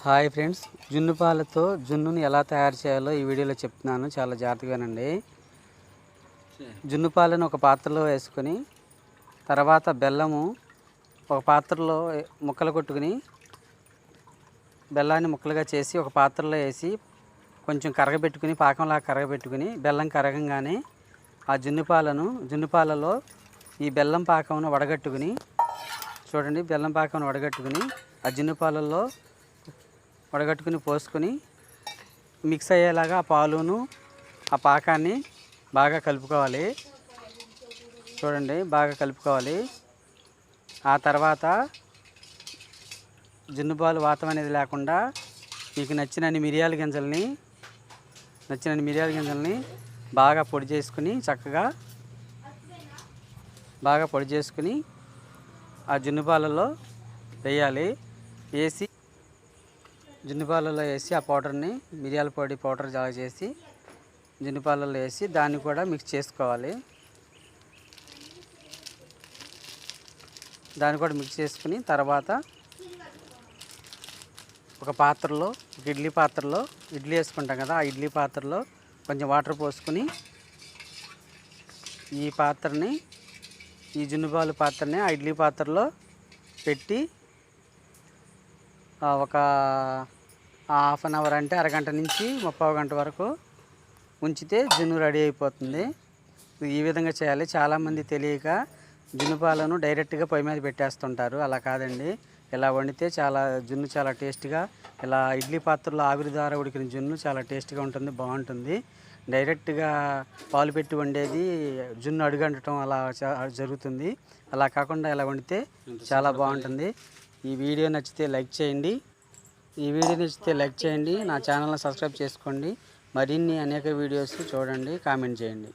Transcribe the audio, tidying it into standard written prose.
Hi friends, జున్ను పాలతో జున్నుని ఎలా తయారు చేయాలో ఈ వీడియోలో చెప్తున్నాను. చాలా జాగ్రత్తగానండి. జున్ను పాలను ఒక పాత్రలో వేసుకొని తర్వాత బెల్లము ఒక పాత్రలో ముక్కలు కొట్టుకుని బెల్లాన్ని ముక్కలుగా చేసి ఒక పాత్రలో వేసి కొంచెం కరగబెట్టుకుని పాకంలా కరగబెట్టుకుని బెల్లం కరగంగానే ఆ జున్ను పాలలో ఈ బెల్లం పాకంను వడగట్టుకుని చూడండి, బెల్లం పాకంను వడగట్టుకుని ఆ జున్ను పాలల్లో వడగట్టుకుని పోసుకొని మిక్స్ అయ్యేలాగా ఆ పాలును ఆ పాకాన్ని బాగా కలుపుకోవాలి. చూడండి, బాగా కలుపుకోవాలి. ఆ తర్వాత జున్ను పాలు వాతం అనేది లేకుండా మీకు నచ్చినన్ని మిరియాల గింజల్ని బాగా పొడి చేసుకుని చక్కగా బాగా పొడి చేసుకుని ఆ జున్ను పాలల్లో వేయాలి. వేసి జున్ను పాలల్లో వేసి ఆ పౌడర్ని మిరియాల పొడి పౌడర్ జాగా చేసి జున్ను పాలల్లో వేసి దాన్ని కూడా మిక్స్ చేసుకోవాలి. దాన్ని కూడా మిక్స్ చేసుకుని తర్వాత ఒక పాత్రలో ఇడ్లీ వేసుకుంటాం కదా, ఆ ఇడ్లీ పాత్రలో కొంచెం వాటర్ పోసుకుని ఈ జున్ను పాలు పాత్రని ఆ ఇడ్లీ పాత్రలో పెట్టి ఒక హాఫ్ అన్ అవర్ అంటే అరగంట నుంచి 30 గంట వరకు ఉంచితే జున్ను రెడీ అయిపోతుంది. ఈ విధంగా చేయాలి. చాలామంది తెలియక జున్ను పాలను డైరెక్ట్గా పొయ్యి మీద పెట్టేస్తుంటారు. అలా కాదండి, ఇలా వండితే జున్ను చాలా టేస్ట్గా, ఇలా ఇడ్లీ పాత్రలో ఆవిరి ద్వారా ఉడికిన జున్ను చాలా టేస్ట్గా ఉంటుంది, బాగుంటుంది. డైరెక్ట్గా పాలు పెట్టి వండేది జున్ను అడుగంటడం అలా జరుగుతుంది. అలా కాకుండా ఇలా వండితే చాలా బాగుంటుంది. ఈ వీడియో నచ్చితే లైక్ చేయండి. నా ఛానల్ని సబ్స్క్రైబ్ చేసుకోండి. మరిన్ని అనేక వీడియోస్ చూడండి, కామెంట్ చేయండి.